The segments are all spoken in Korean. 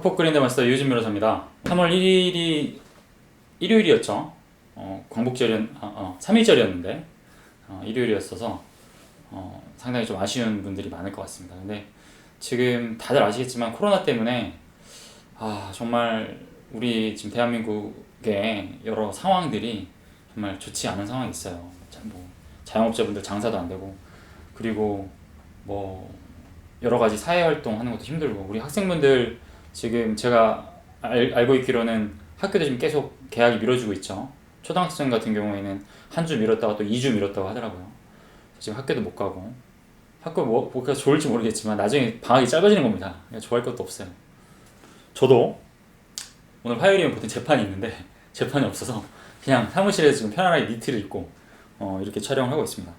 학폭 그린드마스터 유진 변호사입니다. 3월 1일이 일요일이었죠. 광복절이 3일절이었는데 일요일이었어서 상당히 좀 아쉬운 분들이 많을 것 같습니다. 근데 지금 다들 아시겠지만 코로나 때문에 정말 우리 지금 대한민국의 여러 상황들이 정말 좋지 않은 상황이 있어요. 뭐 자영업자분들 장사도 안 되고, 그리고 뭐 여러 가지 사회 활동 하는 것도 힘들고, 우리 학생분들 지금 제가 알고 있기로는 학교도 지금 계속 개학이 미뤄지고 있죠. 초등학생 같은 경우에는 한 주 미뤘다가 또 2주 미뤘다고 하더라고요. 지금 학교도 못 가고, 학교 못 가서 좋을지 모르겠지만 나중에 방학이 짧아지는 겁니다. 좋아할 것도 없어요. 저도 오늘 화요일이면 보통 재판이 있는데 재판이 없어서 그냥 사무실에서 지금 편안하게 니트를 입고 이렇게 촬영을 하고 있습니다.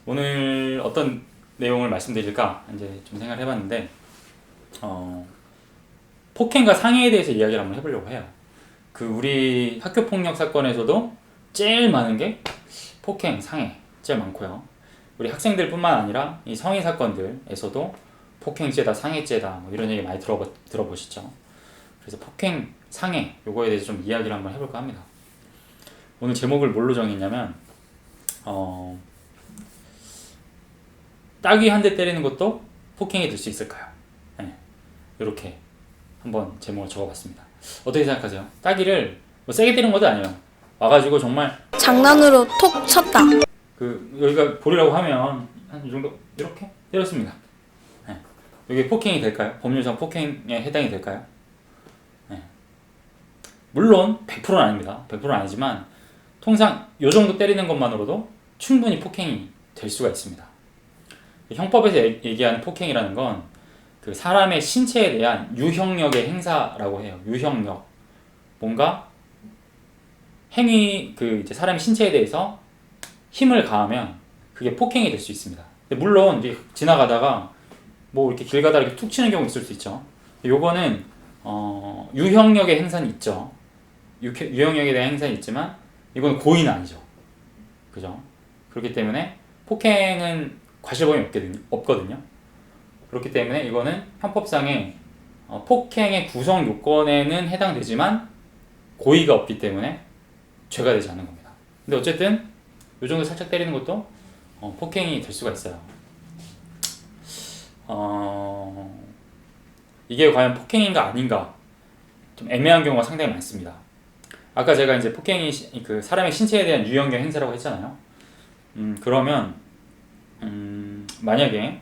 오늘 어떤 내용을 말씀드릴까 이제 좀 생각을 해봤는데, 폭행과 상해에 대해서 이야기를 한번 해보려고 해요. 우리 학교 폭력 사건에서도 제일 많은 게 폭행, 상해 제일 많고요. 우리 학생들뿐만 아니라 이 성인 사건들에서도 폭행죄다, 상해죄다 뭐 이런 얘기 많이 들어보시죠. 그래서 폭행, 상해 요거에 대해서 좀 이야기를 한번 해볼까 합니다. 오늘 제목을 뭘로 정했냐면 따귀 한 대 때리는 것도 폭행이 될 수 있을까요? 네, 이렇게 한번 제목을 적어봤습니다. 어떻게 생각하세요? 따귀를 뭐 세게 때린 것도 아니에요. 와가지고 정말 장난으로 톡 쳤다. 여기가 볼이라고 하면 한 이 정도 이렇게 때렸습니다. 네. 이게 폭행이 될까요? 법률상 폭행에 해당이 될까요? 네. 물론 100%는 아닙니다. 100%는 아니지만 통상 이 정도 때리는 것만으로도 충분히 폭행이 될 수가 있습니다. 형법에서 얘기하는 폭행이라는 건 사람의 신체에 대한 유형력의 행사라고 해요. 유형력. 뭔가 행위, 이제 사람의 신체에 대해서 힘을 가하면 그게 폭행이 될 수 있습니다. 근데 물론 이제 지나가다가 뭐 이렇게 길 가다가 이렇게 툭 치는 경우 있을 수 있죠. 요거는 유형력의 행사는 있죠. 유형력에 대한 행사는 있지만 이건 고의는 아니죠. 그죠? 그렇기 때문에 폭행은 과실범위 없거든요. 그렇기 때문에 이거는 형법상의 폭행의 구성 요건에는 해당되지만 고의가 없기 때문에 죄가 되지 않는 겁니다. 근데 어쨌든 이 정도 살짝 때리는 것도 폭행이 될 수가 있어요. 이게 과연 폭행인가 아닌가 좀 애매한 경우가 상당히 많습니다. 아까 제가 이제 폭행이 사람의 신체에 대한 유형력 행사라고 했잖아요. 그러면 만약에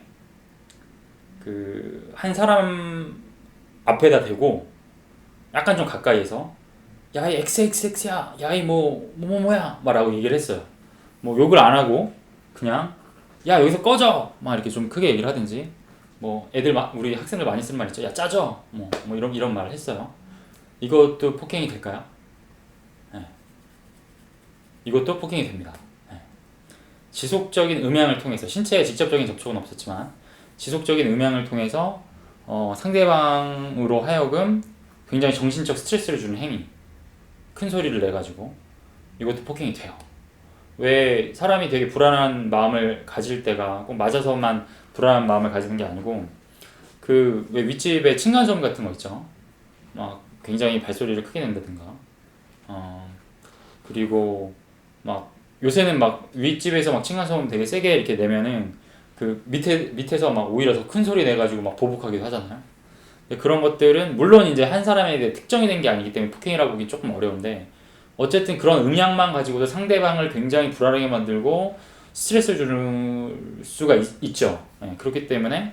한 사람 앞에다 대고 약간 좀 가까이에서 야, 이 XXX야, 야, 이 뭐야 말하고 얘기를 했어요. 뭐 욕을 안 하고 그냥 야, 여기서 꺼져 막 이렇게 좀 크게 얘기를 하든지, 뭐 우리 학생들 많이 쓰는 말 있죠. 야, 짜져 뭐 이런 말을 했어요. 이것도 폭행이 될까요? 네. 이것도 폭행이 됩니다. 네. 지속적인 음향을 통해서, 신체에 직접적인 접촉은 없었지만 지속적인 음향을 통해서 상대방으로 하여금 굉장히 정신적 스트레스를 주는 행위, 큰 소리를 내가지고, 이것도 폭행이 돼요. 왜 사람이 되게 불안한 마음을 가질 때가 꼭 맞아서만 불안한 마음을 가지는 게 아니고, 왜 윗집에 층간소음 같은 거 있죠. 막 굉장히 발소리를 크게 낸다든가, 그리고 막 요새는 막 윗집에서 막 층간소음 되게 세게 이렇게 내면은 밑에서 막 오히려 더 큰 소리 내가지고 막 보복하기도 하잖아요. 그런 것들은 물론 이제 한 사람에 대해 특정이 된 게 아니기 때문에 폭행이라고 보기 조금 어려운데, 어쨌든 그런 음향만 가지고도 상대방을 굉장히 불안하게 만들고 스트레스를 줄 수가 있죠. 네, 그렇기 때문에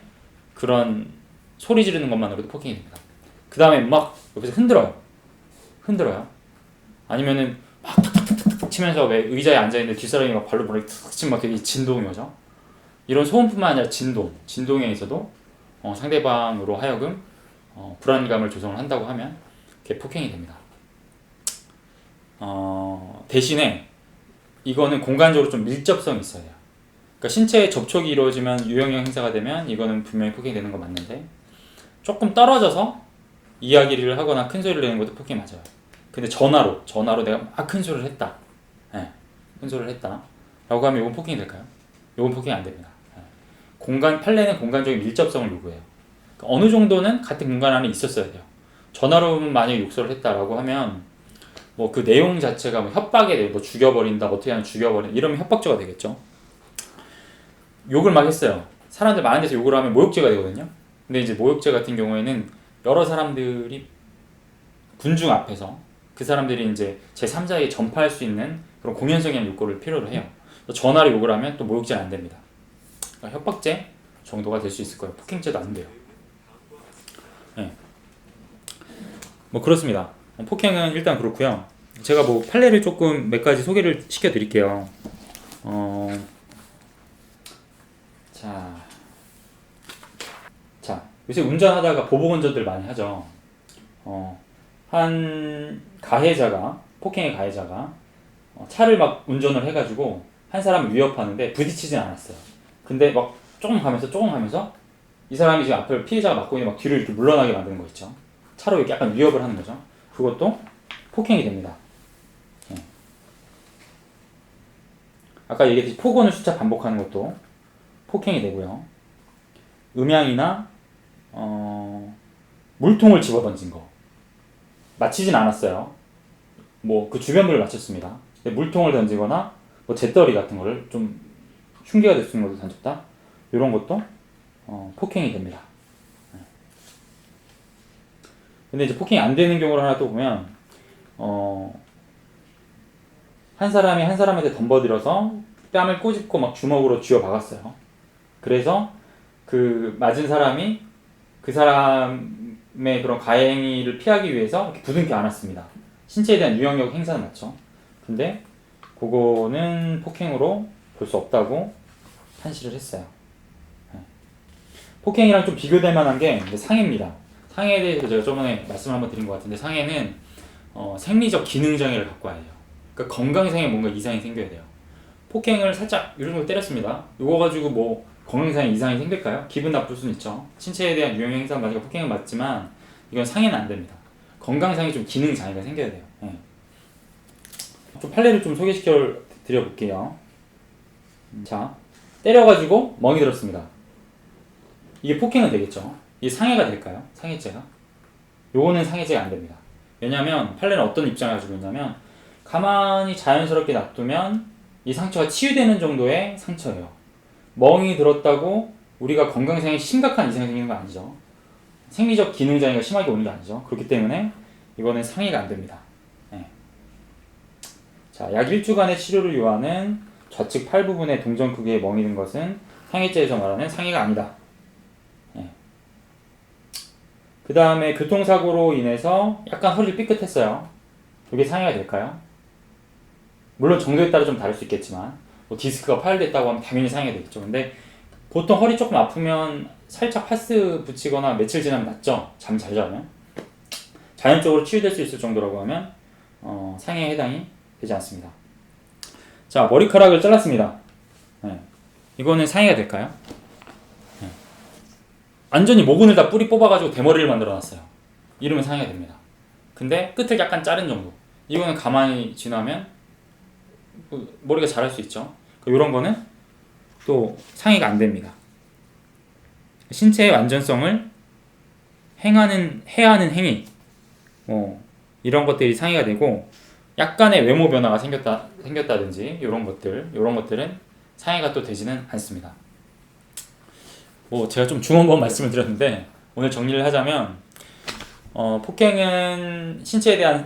그런 소리 지르는 것만으로도 폭행이 됩니다. 그 다음에 막 옆에서 흔들어요. 아니면은 막 탁탁탁탁 치면서 왜 의자에 앉아있는데 뒷사람이 막 발로 이렇게 탁 치면 막 되게 진동이 오죠. 이런 소음뿐만 아니라 진동에 있어도 상대방으로 하여금 불안감을 조성을 한다고 하면 그게 폭행이 됩니다. 대신에 이거는 공간적으로 좀 밀접성이 있어야 돼요. 그러니까 신체의 접촉이 이루어지면 유형력 행사가 되면 이거는 분명히 폭행이 되는 거 맞는데, 조금 떨어져서 이야기를 하거나 큰 소리를 내는 것도 폭행이 맞아요. 근데 전화로 내가 막 큰 소리를 했다. 네, 큰 소리를 했다 라고 하면 이건 폭행이 될까요? 이건 폭행이 안 됩니다. 판례는 공간적인 밀접성을 요구해요. 어느 정도는 같은 공간 안에 있었어야 돼요. 전화로 만약에 욕설을 했다라고 하면 뭐 그 내용 자체가 뭐 협박에 대해 뭐 죽여버린다, 어떻게 하면 죽여버린다 이러면 협박죄가 되겠죠. 욕을 막 했어요. 사람들 많은 데서 욕을 하면 모욕죄가 되거든요. 근데 이제 모욕죄 같은 경우에는 여러 사람들이 군중 앞에서 그 사람들이 이제 제3자에게 전파할 수 있는 그런 공연성의 욕구를 필요로 해요. 전화로 욕을 하면 또 모욕죄는 안 됩니다. 그러니까 협박죄 정도가 될 수 있을 거예요. 폭행죄도 안 돼요. 네. 뭐 그렇습니다. 폭행은 일단 그렇고요. 제가 뭐 판례를 조금 몇 가지 소개를 시켜드릴게요. 자, 요새 운전하다가 보복운전들 많이 하죠. 한 가해자가, 폭행의 가해자가 차를 막 운전을 해가지고 한 사람을 위협하는데 부딪히진 않았어요. 근데 막 조금 가면서 이 사람이 지금 앞을 피해자가 막고 있는데 막 뒤로 이렇게 물러나게 만드는 거 있죠. 차로 이렇게 약간 위협을 하는 거죠. 그것도 폭행이 됩니다. 네. 아까 얘기했듯이 폭언을 수차 반복하는 것도 폭행이 되고요. 음향이나 물통을 집어던진 거 맞히진 않았어요. 뭐 그 주변부를 맞췄습니다. 근데 물통을 던지거나 뭐 잿더리 같은 거를 좀 흉기가 될 수 있는 것을 던졌다. 이런 것도 폭행이 됩니다. 근데 이제 폭행이 안 되는 경우를 하나 또 보면 한 사람이 한 사람한테 덤버들어서 뺨을 꼬집고 막 주먹으로 쥐어 박았어요. 그래서 그 맞은 사람이 그 사람의 그런 가해 행위를 피하기 위해서 이렇게 부둥켜 안았습니다. 신체에 대한 유형력 행사는 맞죠. 근데 그거는 폭행으로 볼 수 없다고 판시를 했어요. 폭행이랑 좀 비교될 만한 게 상해입니다. 상해에 대해서 제가 저번에 말씀을 한번 드린 것 같은데 상해는 생리적 기능장애를 갖고 와야 돼요. 그러니까 건강상에 뭔가 이상이 생겨야 돼요. 폭행을 살짝 이런 걸 때렸습니다. 이거 가지고 뭐 건강상에 이상이 생길까요? 기분 나쁠 수는 있죠. 신체에 대한 유형 행사는 맞으니까 폭행은 맞지만 이건 상해는 안 됩니다. 건강상에 좀 기능 장애가 생겨야 돼요. 네. 좀 판례를 좀 소개시켜 드려볼게요. 자, 때려가지고 멍이 들었습니다. 이게 폭행은 되겠죠. 이게 상해가 될까요? 상해죄가? 요거는 상해죄가 안 됩니다. 왜냐면 판례는 어떤 입장을 가지고 있냐면 가만히 자연스럽게 놔두면 이 상처가 치유되는 정도의 상처예요. 멍이 들었다고 우리가 건강상에 심각한 이상이 생기는 거 아니죠. 생리적 기능 장애가 심하게 오는 게 아니죠. 그렇기 때문에 이거는 상해가 안 됩니다. 네. 자, 약 1주간의 치료를 요하는 좌측 팔 부분에 동전 크기의 멍이 든 것은 상해죄에서 말하는 상해가 아니다. 네. 그 다음에 교통사고로 인해서 약간 허리를 삐끗했어요. 이게 상해가 될까요? 물론 정도에 따라 좀 다를 수 있겠지만 뭐 디스크가 파열됐다고 하면 당연히 상해가 되겠죠. 근데 보통 허리 조금 아프면 살짝 파스 붙이거나 며칠 지나면 낫죠. 잠 잘 자면. 자연적으로 치유될 수 있을 정도라고 하면 상해에 해당이 되지 않습니다. 자, 머리카락을 잘랐습니다. 네. 이거는 상해가 될까요? 네. 완전히 모근을 다 뿌리 뽑아가지고 대머리를 만들어놨어요. 이러면 상해가 됩니다. 근데 끝을 약간 자른 정도. 이거는 가만히 지나면 머리가 자랄 수 있죠. 이런 거는 또 상해가 안 됩니다. 신체의 완전성을 해야 하는 행위, 이런 것들이 상해가 되고 약간의 외모 변화가 생겼다든지 이런 것들은 상해가 또 되지는 않습니다. 제가 좀 중원본 말씀을 드렸는데 오늘 정리를 하자면 폭행은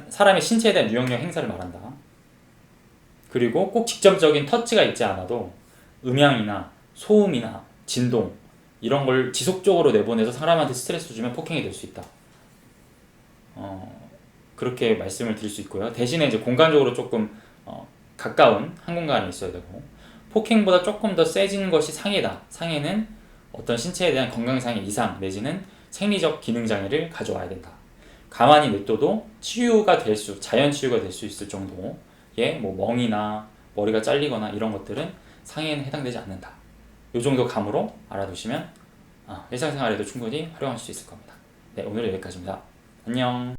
사람의 신체에 대한 유형력 행사를 말한다. 그리고 꼭 직접적인 터치가 있지 않아도 음향이나 소음이나 진동 이런 걸 지속적으로 내보내서 사람한테 스트레스 주면 폭행이 될 수 있다. 그렇게 말씀을 드릴 수 있고요. 대신에 이제 공간적으로 조금 가까운 한 공간에 있어야 되고 폭행보다 조금 더 세진 것이 상해다. 상해는 어떤 신체에 대한 건강상의 이상 내지는 생리적 기능 장애를 가져와야 된다. 가만히 냅둬도 자연 치유가 될 수 있을 정도의 멍이나 머리가 잘리거나 이런 것들은 상해에는 해당되지 않는다. 이 정도 감으로 알아두시면 일상생활에도 충분히 활용하실 수 있을 겁니다. 네, 오늘은 여기까지입니다. 안녕.